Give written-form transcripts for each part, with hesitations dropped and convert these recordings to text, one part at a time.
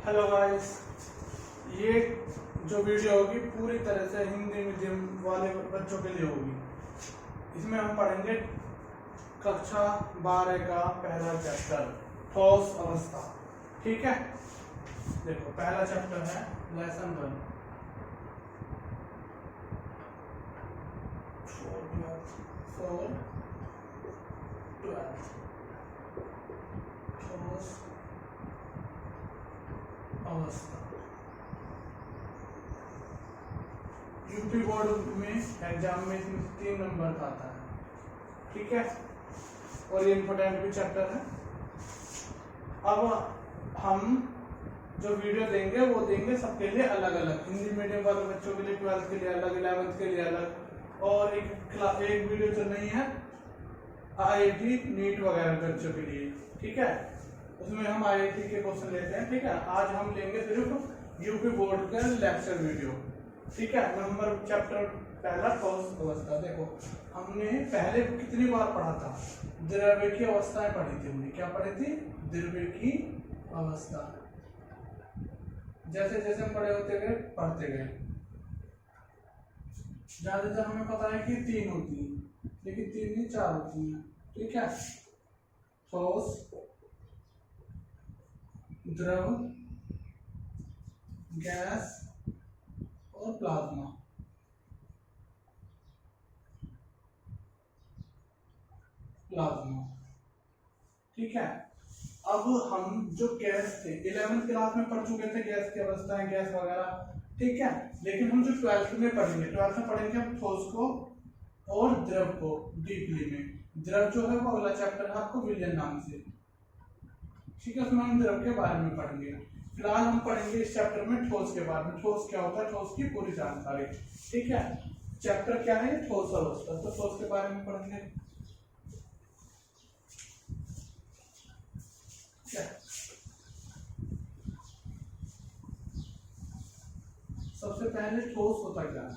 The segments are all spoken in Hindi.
हेलो गाइस, ये जो वीडियो होगी पूरी तरह से हिंदी मीडियम वाले बच्चों के लिए होगी। इसमें हम पढ़ेंगे कक्षा 12 का पहला चैप्टर ठोस अवस्था। ठीक है, देखो पहला चैप्टर है लेसन 1 ठोस अवस्था। यूपी बोर्ड में एग्जाम में इसमें 3 नंबर का आता है। ठीक है, और ये इम्पोर्टेंट भी चैप्टर है। अब हम जो वीडियो देंगे वो देंगे सबके लिए अलग अलग। हिंदी मीडियम वाले बच्चों के लिए 12th के लिए अलग, 11th के लिए अलग, और एक वीडियो चल रही है IIT नीट वगैरह बच्चों के लिए। ठीक है, उसमें हम IIT के क्वेश्चन लेते हैं। ठीक है, आज हम लेंगे सिर्फ यूपी बोर्ड का लेक्चर वीडियो। ठीक है, नंबर चैप्टर पहला ठोस अवस्था। देखो हमने पहले कितनी बार पढ़ा था, द्रव्य की अवस्थाएं पढ़ी थी। हमने क्या पढ़ी थी? द्रव्य की अवस्था। जैसे जैसे हम बड़े होते गए पढ़ते गए, ज्यादातर हमें पता है कि 3 होती है, लेकिन 3 नहीं 4 होती है। ठीक है, ठोस, द्रव, गैस और प्लाज्मा। ठीक है, अब हम जो गैस थे 11th क्लास में पढ़ चुके थे, गैस की अवस्थाएं, गैस वगैरह। ठीक है, लेकिन हम जो 12th में पढ़ेंगे हम ठोस को और द्रव को डीपली में। द्रव जो है वो अगला चैप्टर है आपको विलयन नाम से। ठीक है, उसमें हम द्रव के बारे में पढ़ेंगे। फिलहाल हम पढ़ेंगे इस चैप्टर में ठोस के बारे में। ठोस क्या होता है, ठोस की पूरी जानकारी। ठीक है, चैप्टर क्या है? ठोस अवस्था। तो ठोस के बारे में पढ़ेंगे। सबसे पहले ठोस होता क्या है?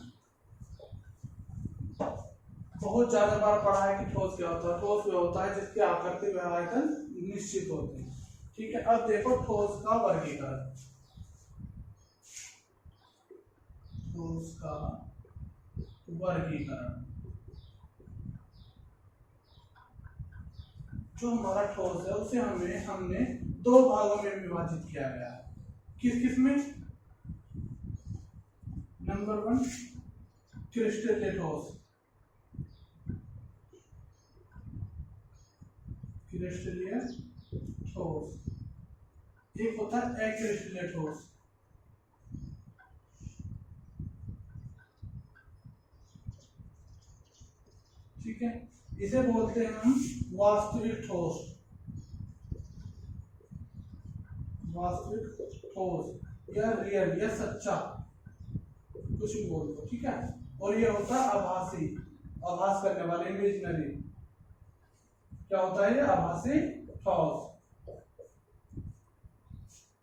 बहुत ज्यादा बार पढ़ा है कि ठोस क्या होता है। ठोस वो होता है जिसके आकृति व आयतन निश्चित होते हैं। ठीक है, अब देखो ठोस का वर्गीकरण। ठोस का वर्गीकरण, जो हमारा ठोस है उसे हमने 2 भागों में विभाजित किया गया है। किस किस में? नंबर 1 क्रिस्टलीय ठोस। क्रिस्टलीय ठोस। एक होता है अक्रिस्टलीय ठोस। ठीक है, इसे बोलते हैं हम वास्तविक ठोस। वास्तविक ठोस या रियल या सच्चा, कुछ भी बोल दो। ठीक है, और ये होता है आभासी, आभास करने वाले, इमेजिनरी। क्या होता है ये? आभासी ठोस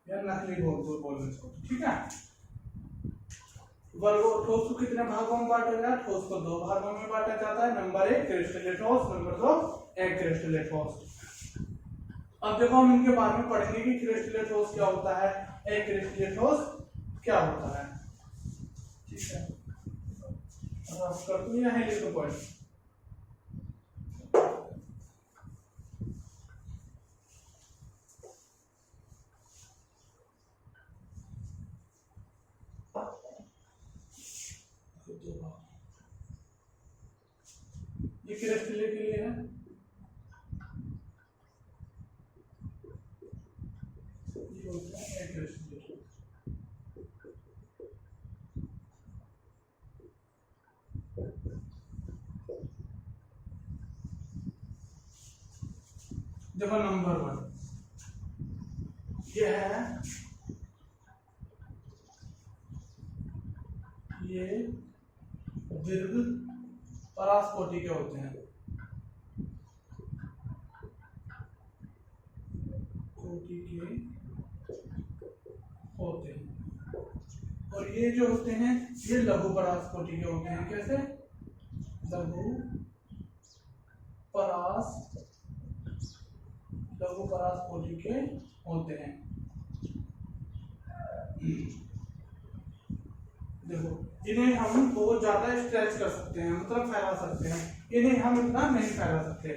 या नकली बोलने को। ठीक है, वर्गों ठोस को कितने भागों में बांटा गया? ठोस को 2 भागों में बांटा जाता है। नंबर 1 क्रिस्टलीय ठोस, नंबर 2 अक्रिस्टलीय ठोस। अब देखो हम इनके बारे में पढ़ेंगे कि क्रिस्टलीय ठोस क्या होता है, अक्रिस्टलीय ठोस क्या होता है। ठीक है, रफ कर दूं या लिख दो पॉइंट? ये क्रिस्टलीय के लिए है, ये होता है अक्रिस्टलीय। देखो नंबर 1 ये है, ये दीर्घ परासकोटि के होते हैं। कोटि के होते हैं, और ये जो होते हैं ये लघु परासकोटि के होते हैं। कैसे? लघु परासकोटि के होते हैं। देखो, इन्हें हम बहुत ज्यादा स्ट्रेच कर सकते हैं, मतलब फैला सकते हैं, इन्हें हम इतना नहीं फैला सकते।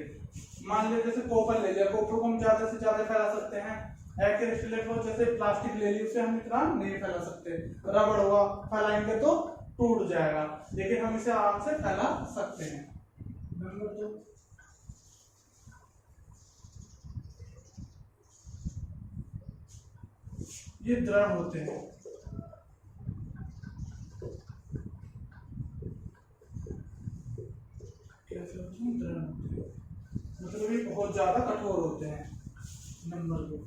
मान लीजिए जैसे कॉपर ले लिया, कॉपर को हम ज्यादा से ज्यादा फैला सकते हैं। एक्रिलेट को जैसे प्लास्टिक ले ली, उसे हम इतना नहीं फैला सकते। रबड़ हुआ, फैलाएंगे तो टूट जाएगा, लेकिन हम इसे आराम से फैला सकते हैं। नंबर 2, ये दृढ़ होते हैं। कैसे होते हैं? दृढ़ होते हैं, मतलब ये बहुत ज्यादा कठोर होते हैं। नंबर 2,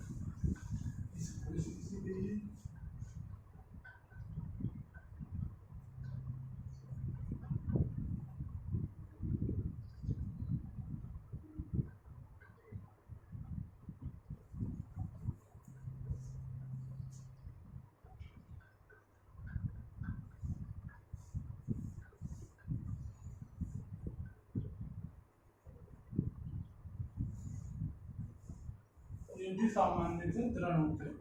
ये भी सामान्य से दृढ़ होते हैं।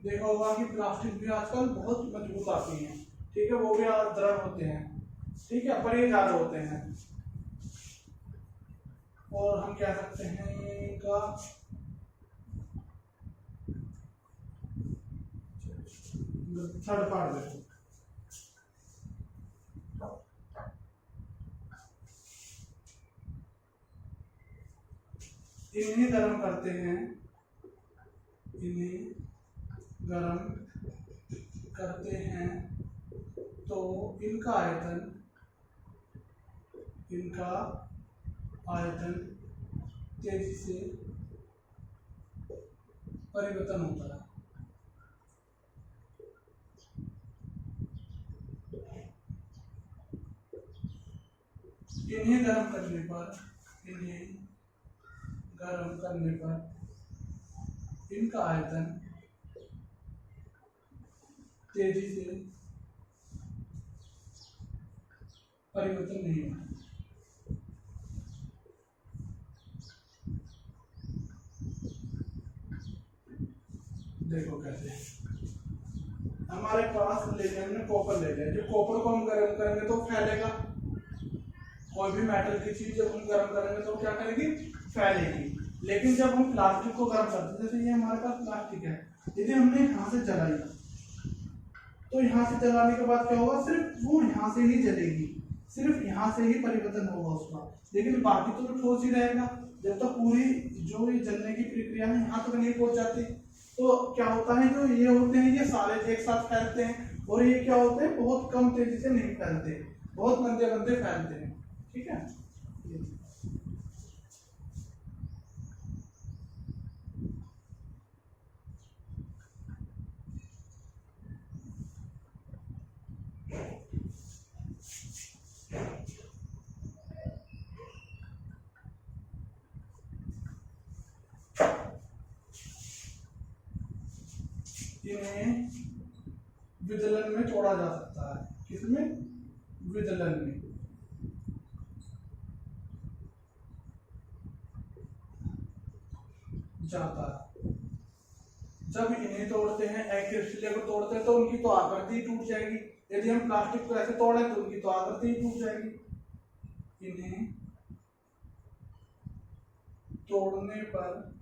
देखा होगा कि प्लास्टिक भी आजकल बहुत मजबूत आती है, ठीक है, वो भी दृढ़ होते हैं, ठीक है, पर ये ज्यादा होते हैं। और हम कह सकते हैं इनका थर्ड पार्ट देखो, इन्हें गर्म करते हैं, इन्हें गर्म करते हैं तो इनका आयतन तेजी से परिवर्तन होता है। इन्हें गर्म करने पर इनका आयतन तेजी से परिवर्तन नहीं होता। देखो कैसे, हमारे पास ले लिया हमने कॉपर ले लिया, जो कॉपर को हम गर्म करेंगे तो फैलेगा। कोई भी मेटल की चीज जब हम गर्म करेंगे तो क्या करेगी? फैलेगी। लेकिन जब हम प्लास्टिक को गर्म करते हैं, जैसे ये हमारे पास प्लास्टिक है, यदि हमने यहाँ से जलाई तो यहाँ से जलाने के बाद क्या होगा? सिर्फ वो यहाँ से ही जलेगी, सिर्फ यहाँ से ही परिवर्तन होगा उसका, लेकिन बाकी तो ठोस ही रहेगा। जब तक पूरी जो ये जलने की प्रक्रिया है यहाँ तक नहीं पहुंच जाती, तो क्या होता है, जो ये होते हैं ये सारे एक साथ फैलते हैं, और ये क्या होते हैं, बहुत कम तेजी से नहीं फैलते, बहुत मंदे मंदे फैलते हैं, ठीक है। इन्हें विदलन में तोड़ा जा सकता है। किसमें? विदलन में। जाता है। जब इन्हें तोड़ते हैं, एक्रिलेट को तोड़ते हैं, तो उनकी तो आकृति टूट जाएगी। यदि हम प्लास्टिक को ऐसे तोड़े तो उनकी तो आकृति टूट जाएगी। इन्हें तोड़ने पर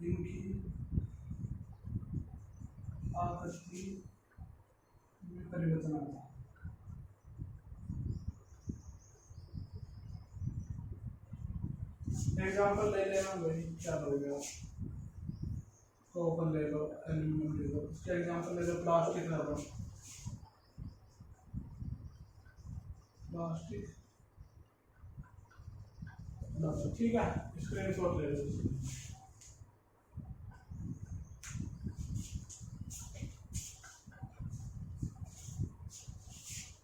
इनकी आकृति में परिवर्तन आता है। एग्जाम्पल ले लेना भाई, क्या हो गया, कॉपर ले लो, एल्यूमिनियम ले लो, इसका एग्जाम्पल ले लो प्लास्टिक ले लो, प्लास्टिक, ठीक है, स्क्रीनशॉट ले लो।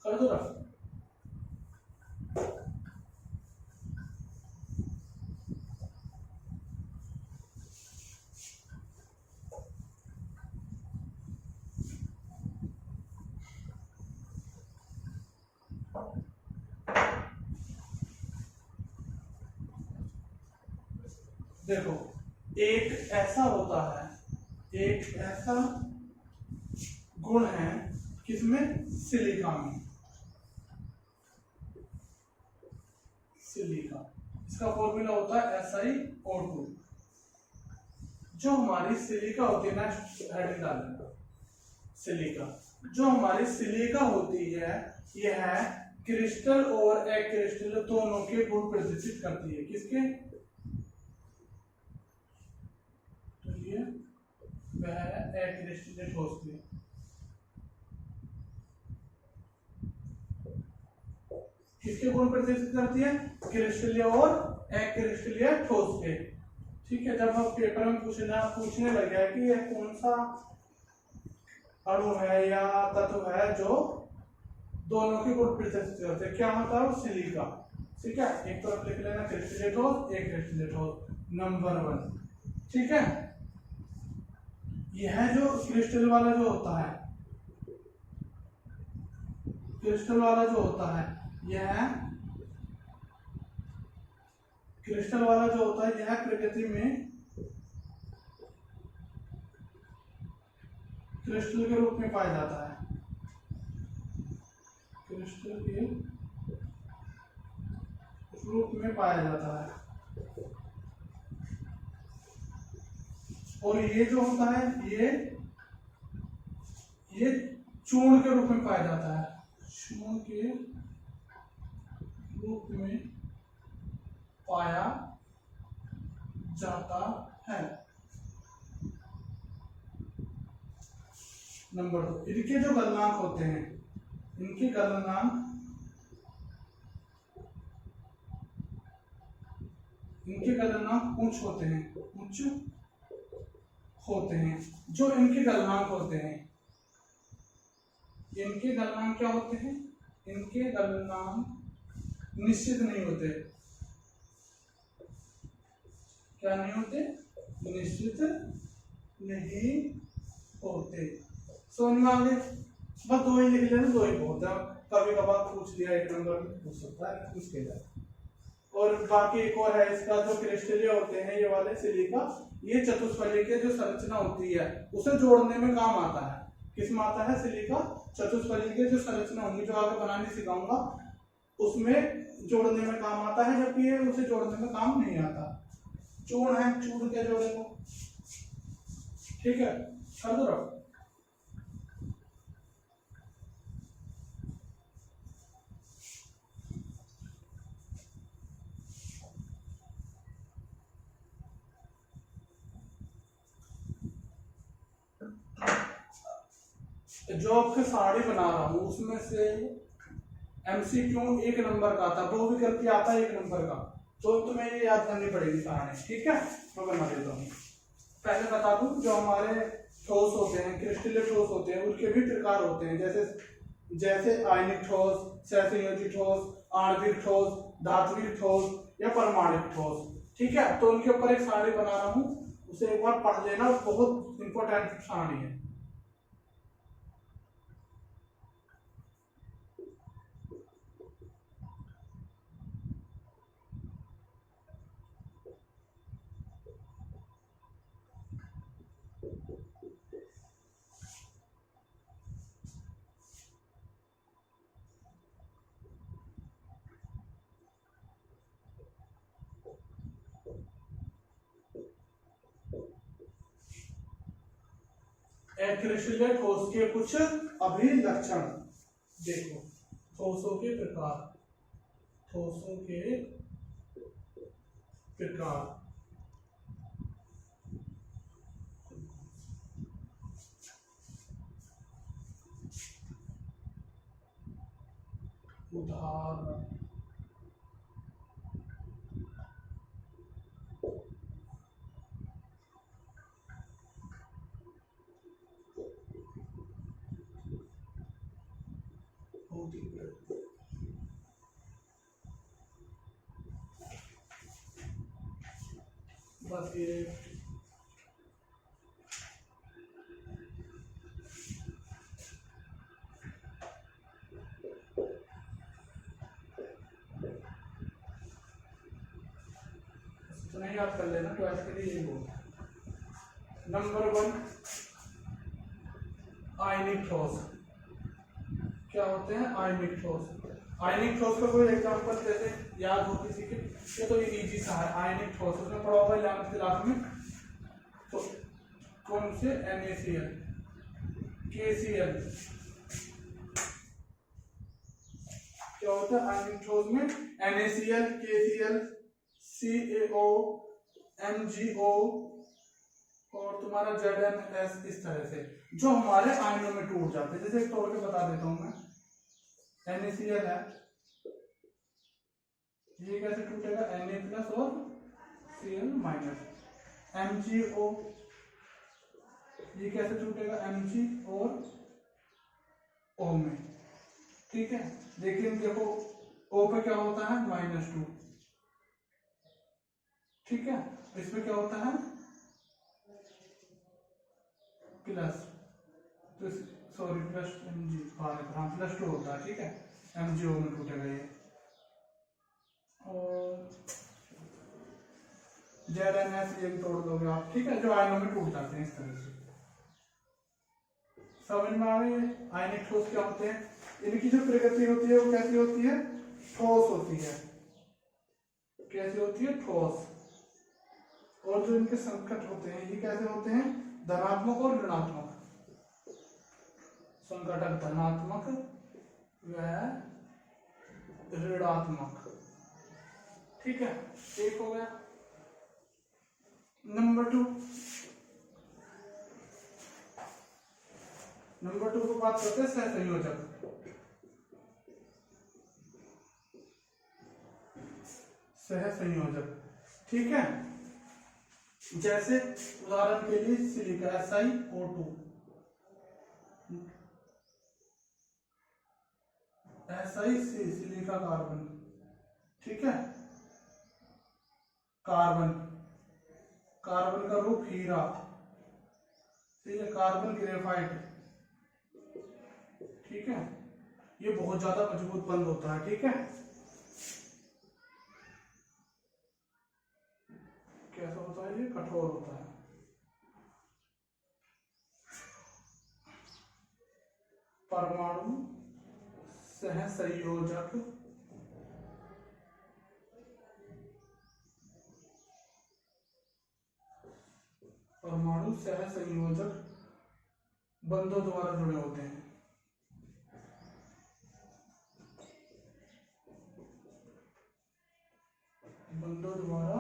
कर दो रख। देखो, एक ऐसा होता है, एक ऐसा गुण है किसमें, सिलिका में, सिलिका, इसका फॉर्मूला होता है SiO2। जो हमारी सिलिका होती है ना, हेडिंग डाल देना, सिलिका, जो हमारी सिलिका होती है यह क्रिस्टल और एक्रिस्टल दोनों के गुण प्रदर्शित करती है। किसके, तो ये वह है एक्रिस्टल ठोस के। किसके गुण प्रदर्शित करती है, क्रिस्टलीय और एक्रिस्टलीय ठोस के। ठीक है, जब हम पेपर में पूछने लग गया कि यह कौन सा अणु है या तत्व है जो दोनों के गुण प्रदर्शित करते हैं, क्या होता है, सिलिका। ठीक है, एक तरफ लिख लेना क्रिस्टलीय ठोस, एक क्रिस्टलीय ठोस, नंबर 1। ठीक है, यह जो क्रिस्टल वाला जो होता है, क्रिस्टल वाला जो होता है, यह क्रिस्टल वाला जो होता है, यह प्रकृति में क्रिस्टल के रूप में पाया जाता है, क्रिस्टल के रूप में पाया जाता है। और ये जो होता है, ये चूर्ण के रूप में पाया जाता है, चूर्ण के रूप में पाया जाता है। नंबर 2, इनके जो गलनांक होते हैं, इनके गलनांक, इनके गलनांक उच्च होते हैं, उच्च होते हैं। जो इनके गलनांक होते हैं, इनके गलनांक क्या होते हैं, इनके गलनांक निश्चित नहीं होते। क्या नहीं होते, निश्चित नहीं होते। समझ में आ गए, बस 2 ही लिख लेना, 2 ही बहुत है। कभी कभार पूछ लिया, 1 नंबर में पूछ सकता है, पूछ के जाए। और बाकी एक और है इसका, जो क्रिस्टलीय होते हैं ये वाले सिलिका, ये चतुष्फलक की जो संरचना होती है उसे जोड़ने में काम आता है। किसमें आता है, सिलिका चतुष्फलक की जो संरचना होंगी, जो आगे बनाने सिखाऊंगा, उसमें जोड़ने में काम आता है, जबकि ये उसे जोड़ने में काम नहीं आता। चूर्ण है, चूर्ण के जोड़े को। ठीक है, कर दो रख। जो आपके साड़ी बना रहा हूं उसमें से MCQ 1 नंबर का था, बहुविकल्पी आता है 1 नंबर का, तो तुम्हें ये याद करनी पड़ेगी कहानी। ठीक है, मैं बना देता हूँ। पहले बता दूं, जो हमारे ठोस होते हैं, क्रिस्टलीय ठोस होते हैं, उनके भी प्रकार होते हैं, जैसे आयनिक ठोस, सहसंयोजी ठोस, आणविक ठोस, धात्विक ठोस या परमाणुक ठोस। ठीक है, तो उनके ऊपर एक सारणी बना रहा हूँ, उसे एक बार पढ़ लेना, बहुत इंपॉर्टेंट सारणी है। क्रिस्टलीय ठोस के कुछ अभिलक्षण देखो। ठोसों के प्रकार, ठोसों के प्रकार, उदाहरण, बस ये इतना ही याद कर लेना, 12th के लिए ये बोलता है। नंबर 1 आयनिक ठोस। क्या होते हैं? आयनिक ठोस। आयनिक ठोस का कोई एग्जांपल जैसे याद हो किसी के? ये तो ये इजी सा है, आयनिक ठोस। उसमें पढ़ा होगा 11th क्लास में। तो कौन से? NaCl, KCl। क्या होता है आयनिक ठोस में? NaCl, KCl, CaO, MgO और तुम्हारा ZnS, इस तरह से जो हमारे आयनों में टूट जाते हैं। जैसे एक तोड़ के बता देता हूं मैं। NaCl है, ये कैसे टूटेगा? Na+ और Cl-। MgO, ये कैसे टूटेगा? Mg और O में। ठीक है, लेकिन देखो O पे क्या होता है? -2। ठीक है, इसमें क्या होता है? प्लस, तो सॉरी प्लस Mg, हाँ +2 होता है। ठीक है, MgO में टूटेगा ये। और ZnS ये भी तोड़ दोगे आप। ठीक है, जो आयनों में टूट जाते हैं इस तरह से। समझ में आ गई? आयनिक ठोस क्या होते हैं? इनकी जो प्रकृति होती है वो कैसी होती है? ठोस होती है। कैसी होती है? ठोस। और जो इनके संकट होते हैं ये कैसे होते हैं? धनात्मक और ऋणात्मक। संकटक धनात्मक व ऋणात्मक। ठीक है, एक हो गया। नंबर 2 को बात करते हैं सहसंयोजक। सहसंयोजक, ठीक है। जैसे उदाहरण के लिए silica SiO2, SiC silica carbon. ठीक है, कार्बन, कार्बन का रूप हीरा। ठीक है, कार्बन ग्रेफाइट। ठीक है, ये बहुत ज्यादा मजबूत बंध होता है। ठीक है, कैसा होता है? ये कठोर होता है। परमाणु सहसंयोजक परमाणु सहसंयोजक बंधों द्वारा जुड़े होते हैं। बंधों द्वारा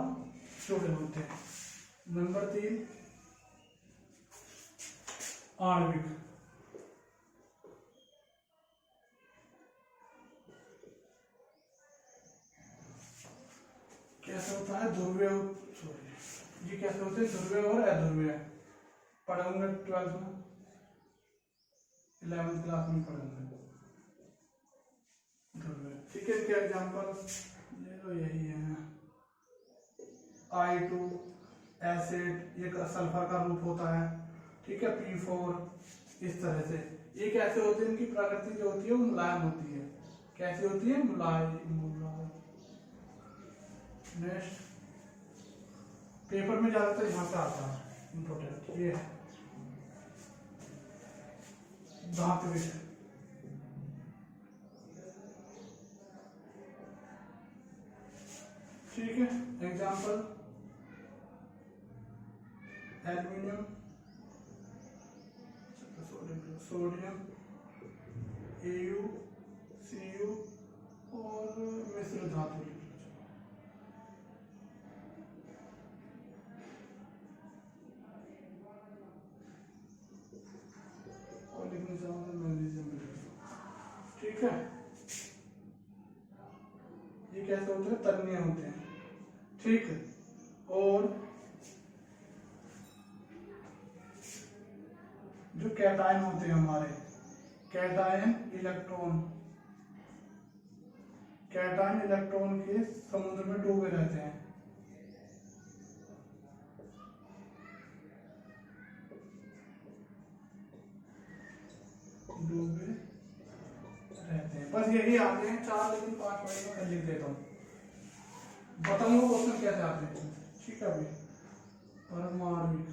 जुड़े होते हैं। नंबर 3 आणविक। कैसे होता है? ध्रुवीय, सॉरी, ये कैसे होते हैं? ध्रुवीय और अध्रुवीय। पढ़ाऊंगा 12th में, 11th क्लास में पढ़ाऊंगा ध्रुवीय। ठीक है, क्या एग्जाम्पल ले लो, यही है। I2 एसिड, ये सल्फर का रूप होता है। ठीक है, P4, इस तरह से। ये कैसे होते हैं? इनकी प्रकृति जो होती है वो मुलायम होती है। कैसी होती है? मुलायम। नेक्स्ट, पेपर में ज्यादातर यहाँ से आता है इंपॉर्टेंट, ये है धात्विक। ठीक है, example aluminium, sodium, Au, Cu और मिश्र धातु। और लिखने चाहूंगा मैग्नीशियम। ठीक है, ये कैसे होते हैं? तन्य होते हैं। ठीक है, और जो कैटायन होते हैं हमारे, कैटायन इलेक्ट्रॉन, कैटायन इलेक्ट्रॉन के समुद्र में डूबे रहते हैं। डूबे रहते हैं। बस यही आते हैं 4, लेकिन 5 मिनट में लिख देता हूँ। बताऊंगा क्वेश्चन कैसे आते हैं। ठीक है अभी परमाणविक,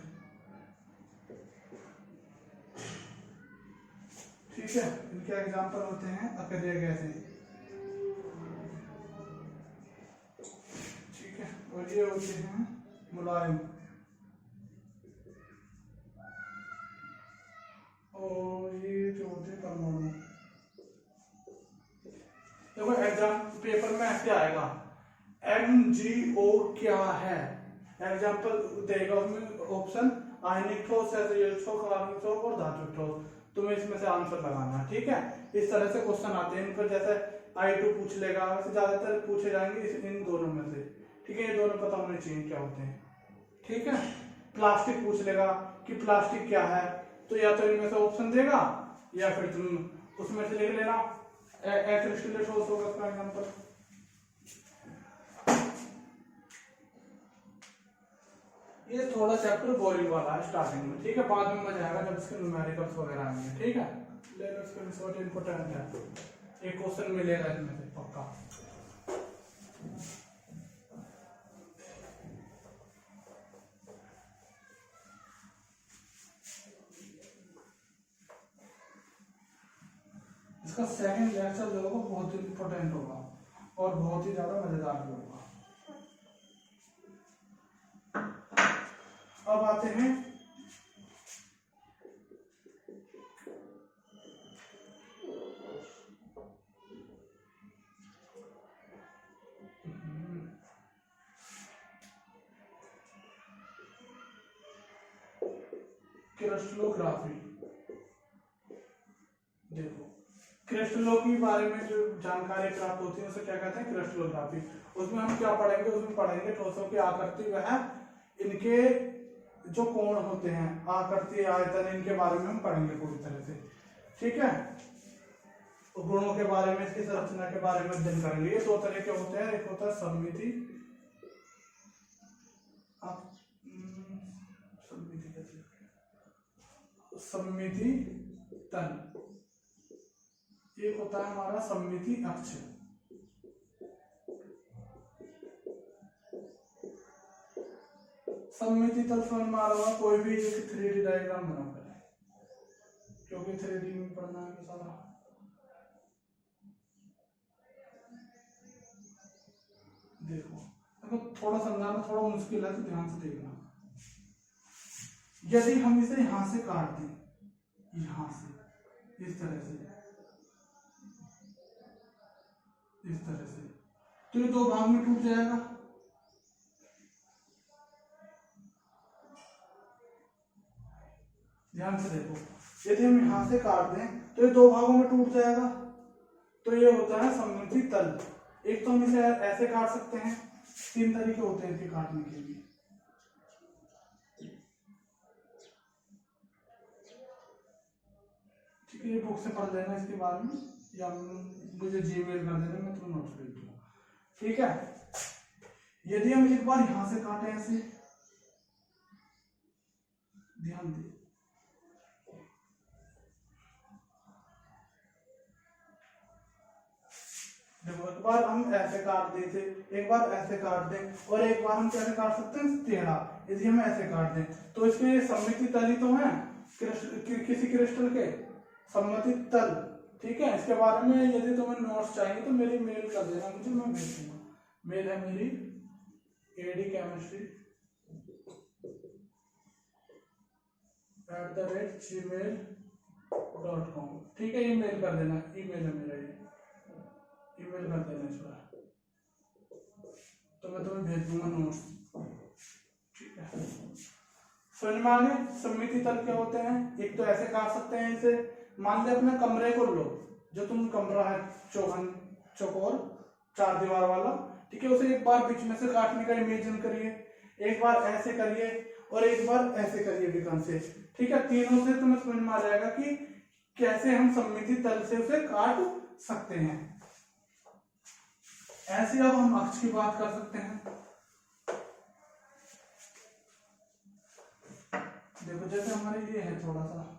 ठीक है। इनके एग्जाम्पल होते हैं अकेरिया गैसें, ठीक है। और ये होते हैं मुलायम, और ये जो होते हैं परमाणु। देखो एग्जाम पेपर में ऐसे आएगा MgO क्या है, एग्जाम्पल देगा उसमें ऑप्शन आयनिक ठोस, ठोस, कार्बनिक ठोस और धात्विक ठोस, तुम्हें इसमें से आंसर लगाना है, ठीक है। इस तरह से क्वेश्चन आते हैं इन पर, जैसे I2 पूछ लेगा, वैसे ज्यादातर पूछे जाएंगे इन दोनों में से, ठीक है। ये दोनों पता होने चाहिए क्या होते हैं, ठीक है। प्लास्टिक पूछ लेगा कि प्लास्टिक क्या है, तो या तो इनमें से ऑप्शन देगा या फिर तुम उसमें से लिख लेना, क्रिस्टल ठोस होगा इसका एग्जाम्पल। ये थोड़ा चैप्टर बोरिंग वाला है स्टार्टिंग में, ठीक है। बाद में मजा आएगा जब इसके न्यूमेरिकल्स वगैरह आएंगे, ठीक है। लेकिन इसका रिजल्ट इंपॉर्टेंट है, एक क्वेश्चन मिलेगा इसमें से पक्का। इसका सेकंड लेक्चर जो होगा बहुत इंपॉर्टेंट होगा और बहुत ही ज्यादा मजेदार भी होगा। अब आते हैं क्रिस्टलोग्राफी। देखो क्रिस्टलों के बारे में जो जानकारी प्राप्त होती है उसे क्या कहते हैं, क्रिस्टलोग्राफी। उसमें हम क्या पढ़ेंगे, उसमें पढ़ेंगे ठोसों की आकृति वह इनके जो कोण होते हैं, आकृति, आयतन, इनके बारे में हम पढ़ेंगे पूरी तरह से, ठीक है। गुणों के बारे में, इसकी संरचना के बारे में अध्ययन करेंगे। ये दो तरह के होते हैं, एक होता है सममिति, सममिति तल, एक होता है हमारा सममिति अक्ष। सममिति तल समझ में आ रहा होगा, कोई भी एक 3D डायग्राम बना पहले, क्योंकि 3D में पढ़ना है सारा। देखो देखो थोड़ा समझाना थोड़ा मुश्किल है, तो ध्यान से देखना। यदि हम इसे यहां से काट दें, यहां से इस तरह से, इस तरह से, तो ये दो भाग में टूट जाएगा। ध्यान से देखो, यदि हम यहां से काट दें तो ये दो भागों में टूट जाएगा। तो ये होता है सममिति तल। एक तो हम इसे ऐसे काट सकते हैं, तीन तरीके होते हैं इसे काटने के लिए। ठीक है, ये बुक से पढ़ लेना इसके बारे में, या मुझे जीमेल कर देना, मैं तुम्हें नोट्स भेज दूंगा, ठीक है। यदि हम एक बार यहां से काटे ऐसे, ध्यान दे, देखो एक बार हम ऐसे काट देते, एक बार ऐसे काट दें, और एक बार हम कैसे काट सकते हैं, टेढ़ा। यदि हम ऐसे काट दें तो इसके सममिति तल ही तो है किसी क्रिस्टल के, सममिति तल, ठीक है। इसके बारे में यदि तुम्हें नोट्स चाहिए तो मेरी मेल कर देना मुझे, मैं भेज दूंगा। मेल है मेरी adchemistry@gmail.com, ठीक है। ये मेल कर देना, ईमेल है मेरा, ये ईमेल कर देना इस बार, तो मैं तुम्हें भेज दूंगा नोट्स, ठीक है। समझ में आ गए सममिति तल क्या होते हैं। एक तो ऐसे काट सकते हैं इसे, मान ले अपने कमरे को लो, जो तुम कमरा है चौकोर 4 दीवार वाला, ठीक है। उसे एक बार बीच में से काटने का इमेजिन करिए, एक बार ऐसे करिए और एक बार ऐसे करिए बीकन से, ठीक है। तीनों से तुम्हें समझ में आ जाएगा कि कैसे हम सममिति तल से उसे काट सकते हैं। ऐसे अब हम अक्ष की बात कर सकते हैं। देखो जैसे हमारे ये है थोड़ा सा,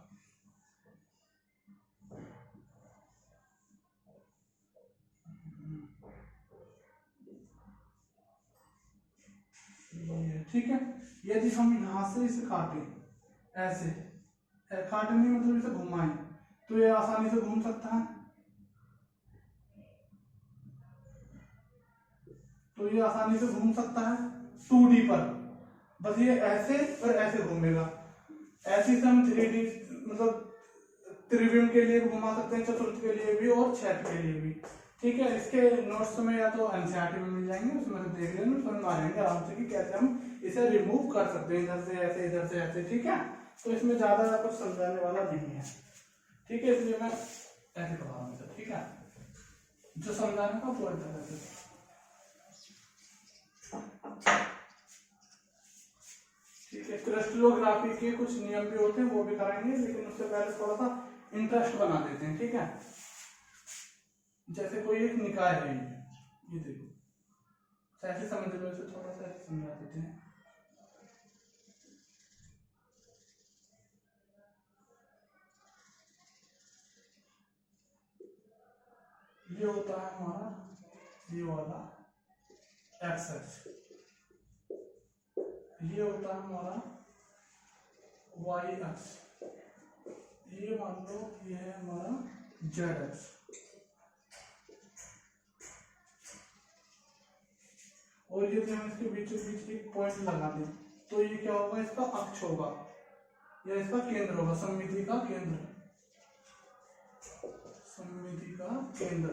ठीक है। यदि हम यहाँ से इसे काटें ऐसे, काटें नहीं मतलब इसे घुमाएं, तो ये आसानी से घूम सकता है, तो ये आसानी से घूम सकता है 2D पर। बस ये ऐसे और ऐसे घूमेगा। ऐसे से हम 3D मतलब त्रिविम के लिए घुमा सकते हैं, चतुर्थ के लिए भी और छठ के लिए भी। ठीक है, इसके नोट्स में या तो एनसीईआरटी में मिल जाएंगे, उसमें से देख लेना, समझ आ जाएंगे आराम से कि कैसे हम इसे रिमूव कर सकते हैं, इधर से ऐसे इधर से ऐसे। ठीक है, तो इसमें ज्यादा कुछ समझाने वाला नहीं है। ठीक है, इसलिए मैं ऐसे पढ़ा रहा हूँ। ठीक है, जो समझाने का वो इधर ऐसे। ठीक है, क्रिस्टलोग्राफी के कुछ नियम भी होते हैं, वो भी कराएंगे, लेकिन उससे पहले थोड़ा सा इंटरेस्ट बना देते हैं। ठीक है, जैसे कोई एक निकाय है, ये देखो ऐसे समझ लो, इसे थोड़ा सा ऐसे समझा देते हैं। ये होता है हमारा ये वाला एक्स, ये होता है हमारा वाई एक्स, ये मान लो ये है हमारा जेड एक्स। और यदि हम इसके बीचों बीच एक पॉइंट लगा दें तो ये क्या होगा, इसका अक्ष होगा या इसका केंद्र होगा, सममिति का केंद्र, सममिति का केंद्र।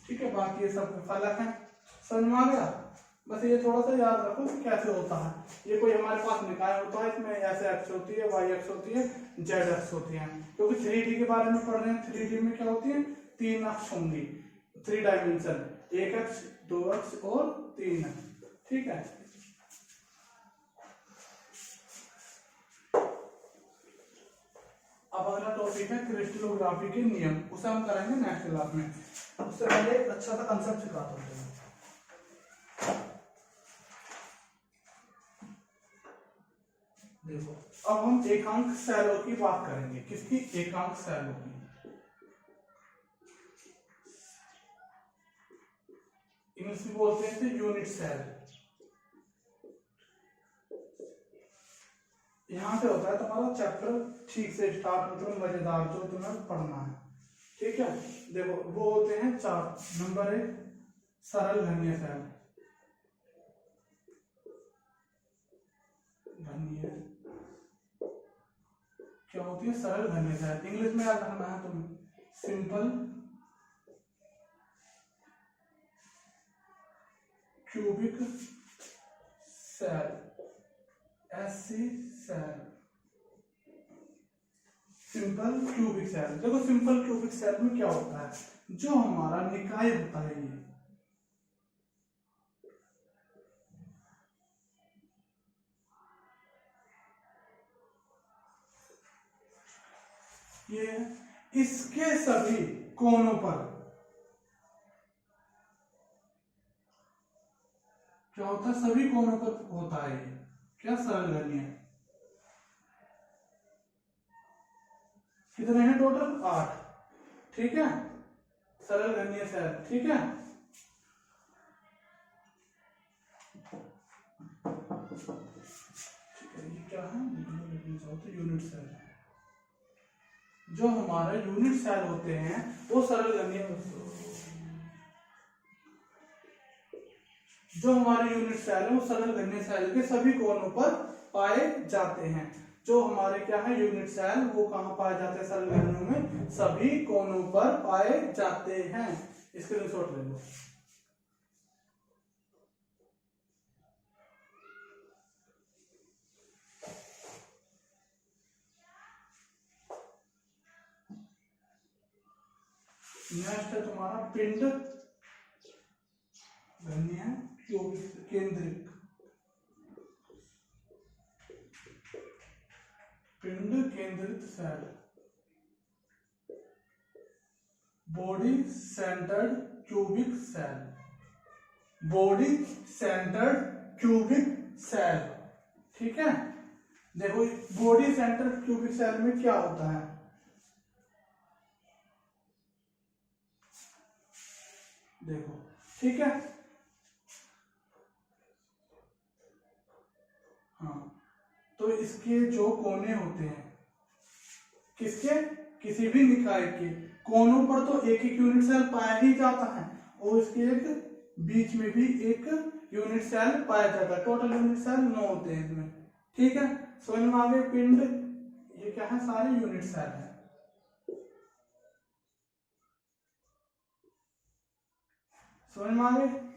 ठीक है, बाकी ये सब फलक है, समझ में आ गया। बस ये थोड़ा सा याद रखो कि कैसे होता है। ये कोई हमारे पास निकाय होता है, इसमें ऐसे एक्स होती है, वाई एक्स होती है, जेड एक्स होती है। क्योंकि 3D के बारे में पढ़ रहे हैं, 3D में क्या होती है, 3 अक्ष होंगी, 3 डायमेंशन, 1 अक्ष, 2 अक्ष और 3 अक्ष। ठीक है, अब अगला टॉपिक है क्रिस्टलोग्राफी के नियम, उसे हम करेंगे नेक्स्ट क्लास में। उससे पहले एक अच्छा सा कंसेप्ट सिखाता हूँ। देखो, अब हम एकांक सैलों की बात करेंगे। किसकी? एकांक सैलों की। इंग्लिश में बोलते हैं यूनिट सेल। यहां से होता है तुम्हारा चैप्टर ठीक से स्टार्ट, मतलब मजेदार, जो तुम्हें पढ़ना है। ठीक है, देखो वो होते हैं 4। नंबर 1 सरल घनीय सेल, घनीय क्या होती है, सरल घनीय सेल। इंग्लिश में याद रखना है तुम्हें, simple cubic cell, SC cell, simple cubic cell. देखो सिंपल क्यूबिक सेल में क्या होता है, जो हमारा निकाय होता है ये इसके सभी कोनों पर क्या होता है, सभी कोनों पर होता है ये क्या, सरल घनीय। कितने हैं टोटल? 8। ठीक है, सरल घनीय सेल। ठीक है, ये क्या है, तो यूनिट सेल। जो हमारे यूनिट सेल होते हैं वो सरल घनीय, जो हमारे यूनिट सेल है वो सरल घनीय सेल के सभी कोनों पर पाए जाते हैं। जो हमारे क्या है यूनिट सेल, वो कहां पाए जाते हैं, सरल घनियों में सभी कोनों पर पाए जाते हैं। स्क्रीनशॉट ले लो। नेक्स्ट है तुम्हारा पिंड घनीय केंद्रिक, पिंड केंद्रित cell, body centred cubic cell, body centred cubic cell. ठीक है, देखो बॉडी सेंटर्ड क्यूबिक सेल में क्या होता है, देखो। ठीक है, तो इसके जो कोने होते हैं, किसके, किसी भी निकाय के कोनों पर तो एक एक यूनिट सेल पाया ही जाता है, और इसके एक बीच में भी एक यूनिट सेल पाया जाता है। टोटल यूनिट सेल 9 होते हैं इसमें। ठीक है, समझ में आ गए। पिंड ये क्या है, सारे यूनिट सेल है। समझ में आ गए।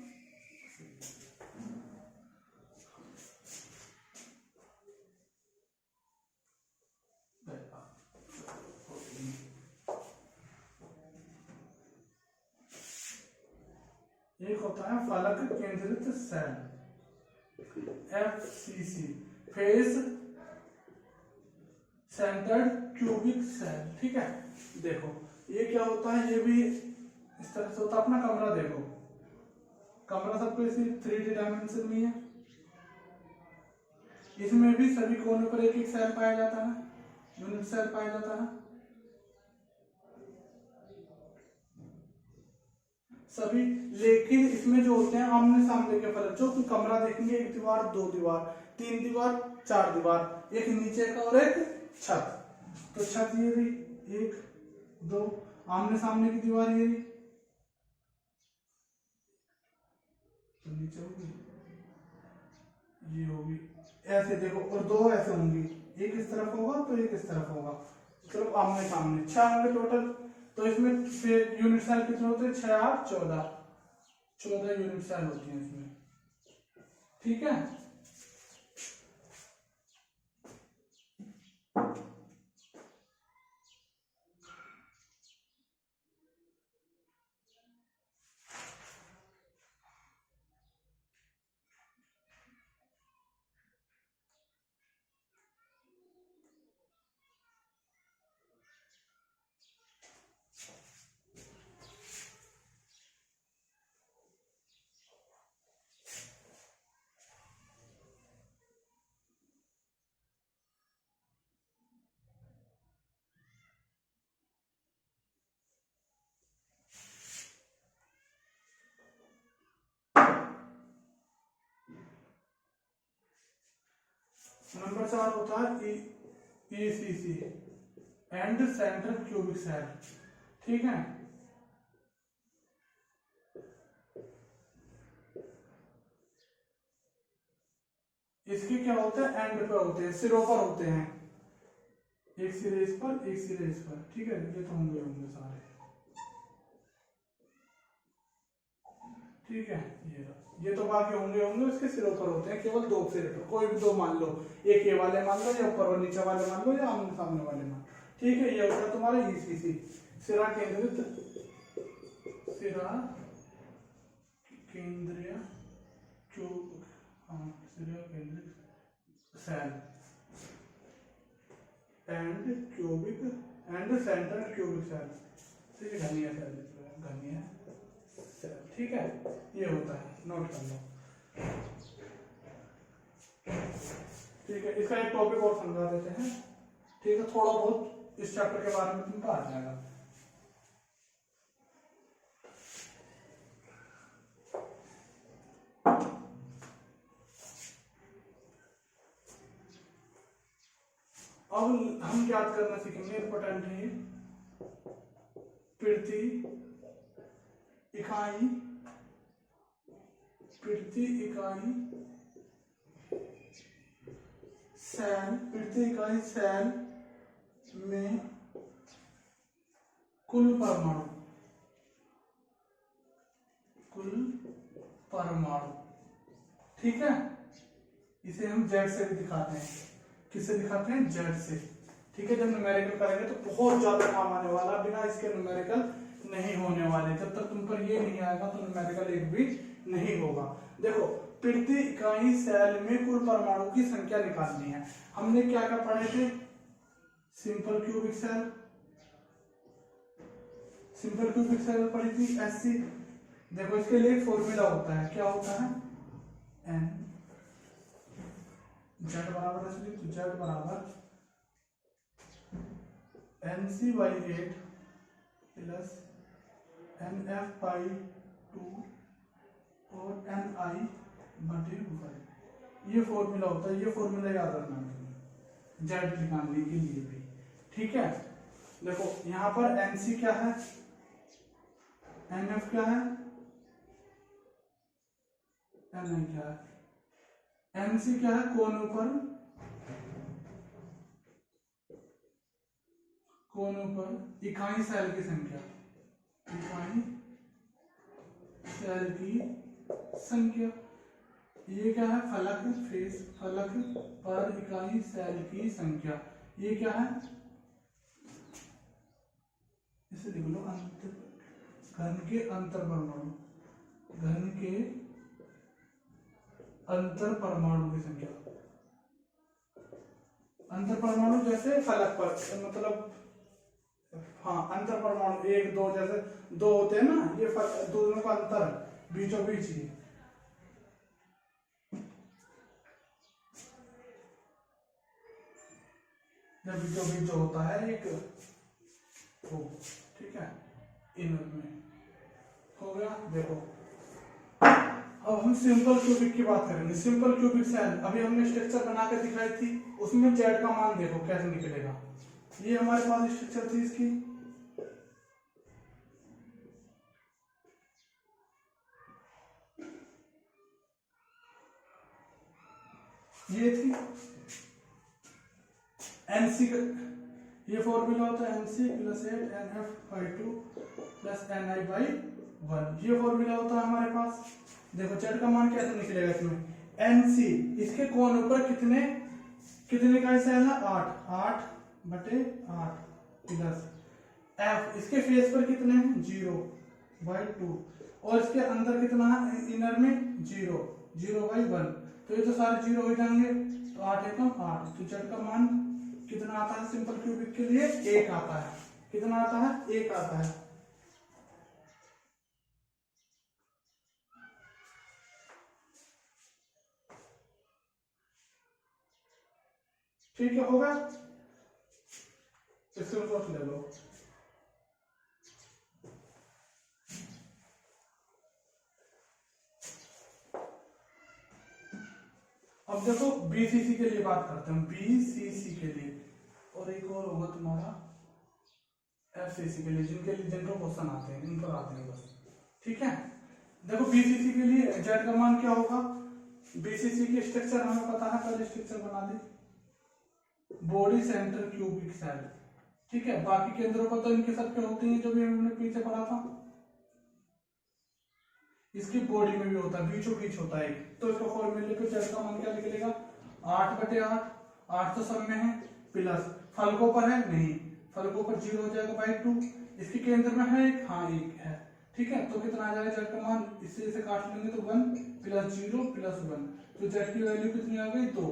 एक होता है फलक केंद्रित cell, FCC, face centred cubic cell. ठीक है, देखो ये क्या होता है, ये भी इस तरह से होता है। अपना कमरा देखो, कमरा सबको इसी 3D डायमेंशन में है। इसमें भी सभी कोनों पर एक एक सेल पाया जाता है, यूनिट सेल पाया जाता है सभी। लेकिन इसमें जो होते हैं आमने सामने के फलक, जो कमरा देखेंगे 1 दीवार 2 दीवार 3 दीवार 4 दीवार, एक नीचे का और एक छत। तो छत ये रही 1 2, आमने सामने की दीवार ये रही, तो नीचे होगी ये होगी ऐसे देखो, और 2 ऐसे होंगी, एक इस तरफ होगा तो एक इस तरफ होगा, सिर्फ आमने सामने 6 होंगे टोटल। तो इसमें फिर यूनिट सेल कितने होते हैं, 6 8 14 यूनिट सेल होती हैं इसमें। ठीक है, नंबर 4 होता है ECC, end central cubic cell. ठीक है, इसके क्या होते हैं, एंड पे होते हैं, सिरों पर होते हैं, एक सिरे इस पर एक सिरे इस पर। ठीक है, ये तो होंगे होंगे सारे। ठीक है, ये तो बाकी होंगे होंगे, उसके सिरों पर होते हैं, केवल 2 सिरे पर, कोई भी 2 मान लो, एक ये वाले मान लो, या ऊपर और नीचे वाले मान लो, या आमने सामने वाले मान लो। ठीक है, ये होता है तुम्हारा ECC, सिरा केंद्रित, सिरा केंद्रीय क्यूब, हाँ सिरा केंद्रित cell end cubic end central cubic cell. ठीक है, घनीय सेल, घनीय सेल। ठीक है, ये होता है, नोट कर लो। ठीक है, इसका एक टॉपिक और समझा देते हैं। ठीक है, थोड़ा बहुत इस चैप्टर के बारे में तुमको आ जाएगा। अब हम याद करना सीखेंगे, इंपॉर्टेंट है, पृथ्वी इकाई, पृथ्वी इकाई सेल, पृथ्वी इकाई सेल में कुल परमाणु, कुल परमाणु। ठीक है, इसे हम जेड से भी दिखाते हैं। किससे दिखाते हैं, जेड से। ठीक है, जब न्यूमेरिकल करेंगे तो बहुत ज्यादा काम आने वाला, बिना इसके न्यूमेरिकल नहीं होने वाले। जब तक तुम पर ये नहीं आएगा तो न्यूमेरिकल एक भी नहीं होगा। देखो, पृथ्वी इकाई सेल में कुल परमाणु की संख्या निकालनी है। हमने क्या क्या पढ़े थे, simple cubic cell, simple cubic cell पढ़ी थी, SC। देखो, इसके लिए एक फॉर्मूला होता है, क्या होता है, N Z बराबर है, तो Z बराबर NC/8 प्लस NF/2 और NI/5। ये फॉर्मूला होता है, ये फॉर्मूला याद रखना है। जेड निकालने के लिए भी। ठीक है, देखो यहाँ पर एनसी क्या है, एनएफ क्या है, एनआई क्या है। एनसी क्या है, कोनों पर इकाई सेल की संख्या, इकाई सेल की संख्या। ये क्या है, फलक, फेस फलक पर इकाई सेल की संख्या। ये क्या है, इसे लिख लो घन के अंतर परमाणु, घन के अंतर परमाणु की संख्या। अंतर परमाणु जैसे फलक पर, मतलब हाँ अंतर परमाणु 1 2, जैसे 2 होते हैं ना, ये दोनों का अंतर बीचों बीच ही। जब बीचों बीच जो होता है एक वो, ठीक है, इनर में हो गया। देखो अब हम सिंपल क्यूबिक की बात करेंगे। सिंपल क्यूबिक सेल अभी हमने स्ट्रक्चर बनाकर दिखाई थी, उसमें जेड का मान देखो कैसे निकलेगा। ये हमारे पास स्ट्रक्चर थी इसकी, ये थी एनसी का, ये फॉर्मूला होता है NC plus 8 NF/2 plus NI/1। ये फॉर्मूला होता है हमारे पास। देखो जेड का मान कैसे निकलेगा इसमें, एनसी इसके कोण पर कितने का सेल है, 8/8 प्लस एफ इसके फेस पर कितने हैं, 0/2, और इसके अंदर कितना है, इनर में 0/1। तो ये तो सारे 0 हो जाएंगे, तो 8 एकम 8। तो जेड का मान कितना आता है सिंपल क्यूबिक के लिए, 1 आता है। कितना आता है, 1 आता है। ठीक है, होगा, स्क्रीनशॉट ले लो। अब देखो बीसीसी के लिए बात करते हैं, बीसीसी के लिए, और एक और होगा तुम्हारा एफसीसी के लिए, जिनको क्वेश्चन आते हैं इन पर आते हैं बस। ठीक है, देखो बीसीसी के लिए जेड का मान क्या होगा। बीसीसी की स्ट्रक्चर हमें पता है, पहले स्ट्रक्चर बना दे, बॉडी सेंटर क्यूबिक सेल। ठीक है, बाकी केंद्रों पर तो इनके सबके होते हैं, जो भी हमने पीछे पढ़ा था। इसकी बॉडी में भी होता है, बीचों बीच होता है। तो इसको फॉर्मूले पे जेड का मान क्या निकलेगा, 8/8, 8 तो सब में है, प्लस फलकों पर है नहीं, फलकों पर 0 हो जाएगा /2। इसके केंद्र में है एक, हाँ 1 है। ठीक है, तो कितना आ जाएगा जेड का मान, इससे इसे काट लेंगे तो 1 + 0 + 1, तो जेड की वैल्यू कितनी आ गई, 2।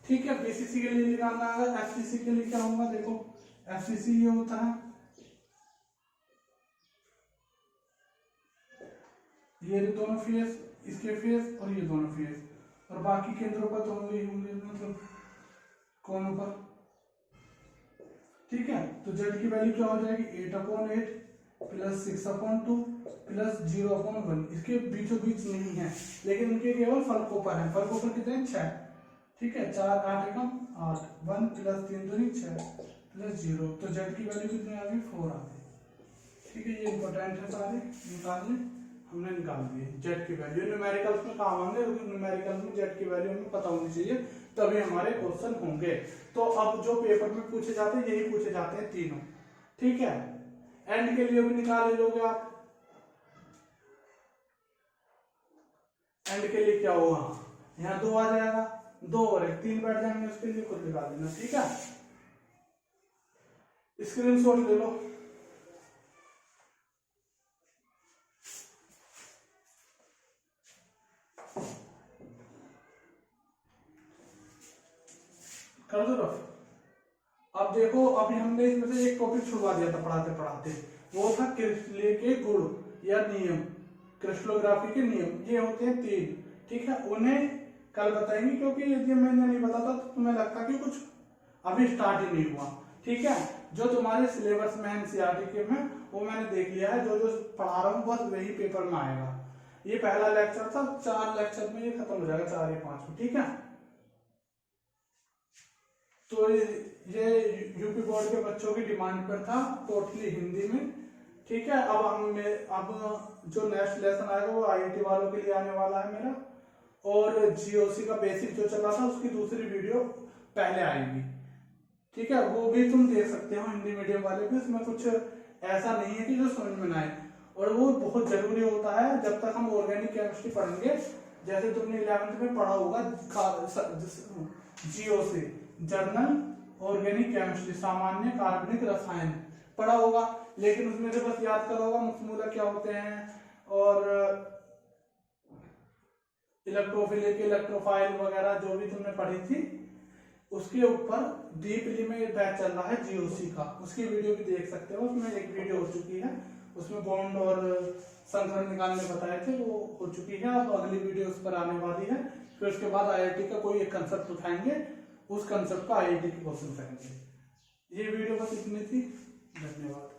ठीक है, बीसीसी के लिए निकालना है। एफसीसी के लिए क्या होगा, देखो एफसीसी ये होता है, ये दोनों फेस, इसके फेस और ये दोनों फेस, और बाकी केंद्रों पर तो होंगे मतलब कोनों पर। ठीक है, तो जेड की वैल्यू क्या हो जाएगी, 8/8 प्लस 6/2 प्लस 0/1। इसके बीचों बीच नहीं है, लेकिन इनके केवल फलकों पर है। फलकों पर कितने, 6। ठीक है, 4 8 एकम 8, 1 + 3 दूनी 6 प्लस 0, तो जेड की वैल्यू कितनी आ गई, 4 आ गई। ठीक है, ये इंपॉर्टेंट है, सारे निकालने हमने निकाल दिए। जेड की वैल्यू न्यूमेरिकल्स में काम आएंगे, क्योंकि न्यूमेरिकल्स में जेड की वैल्यू हमें पता होनी चाहिए, तभी हमारे क्वेश्चन होंगे। तो अब जो पेपर में पूछे जाते हैं यही पूछे जाते हैं तीनों। ठीक है, एंड के लिए भी निकाल लोगे आप। एंड के लिए क्या होगा, यहाँ 2 आ जाएगा, 2 और 1 3 बैठ जाएंगे, उसके लिए खुद निकाल देना। ठीक है, स्क्रीनशॉट ले लो। कर दो रफ। अब देखो, अभी हमने इसमें से एक टॉपिक छुड़वा दिया था पढ़ाते पढ़ाते, वो था क्रिस्टले के गुण या नियम, क्रिस्टलोग्राफी के नियम। ये होते हैं 3। ठीक है, उन्हें कल बताएंगे, क्योंकि यदि मैंने नहीं बताता तो तुम्हें लगता कि कुछ अभी स्टार्ट ही नहीं हुआ। ठीक है, जो तुम्हारे सिलेबस में एनसीईआरटी के में वो मैंने देख लिया है, जो जो पढ़ा रहा हूँ बस वही पेपर में आएगा। ये पहला लेक्चर था, 4 लेक्चर में ये खत्म हो जाएगा, 4 या 5 में। ठीक है, तो ये यूपी बोर्ड के बच्चों की डिमांड पर था, टोटली हिंदी में। ठीक है, अब जो नेक्स्ट लेसन आएगा वो आईआईटी वालों के लिए आने वाला है मेरा, और जीओसी का बेसिक जो चला था उसकी दूसरी वीडियो पहले आएगी। ठीक है, वो भी तुम देख सकते हो, हिंदी मीडियम वाले भी। उसमें कुछ ऐसा नहीं है कि जो समझ में ना आए, और वो बहुत जरूरी होता है जब तक हम ऑर्गेनिक केमिस्ट्री पढ़ेंगे। जैसे तुमने 11th में पढ़ा होगा जीओसी, जर्नल ऑर्गेनिक केमिस्ट्री, सामान्य कार्बनिक रसायन पढ़ा होगा, लेकिन उसमें से बस याद करा होगा मुख्य मूलक क्या होते हैं, और इलेक्ट्रोफिलिक, इलेक्ट्रोफाइल वगैरह जो भी तुमने पढ़ी थी। उसके ऊपर डीपली में बैच चल रहा है जीओसी का, उसकी वीडियो भी देख सकते हो। उसमें एक वीडियो हो चुकी है, उसमें बॉन्ड और संकरण निकालने बताए थे, वो हो चुकी है। अब अगली वीडियो उस पर आने वाली है। फिर उसके बाद आईआईटी का कोई एक कंसेप्ट उठाएंगे, उस कंसेप्ट का आईआईटी के क्वेश्चन करेंगे। ये वीडियो बस इतनी थी। धन्यवाद।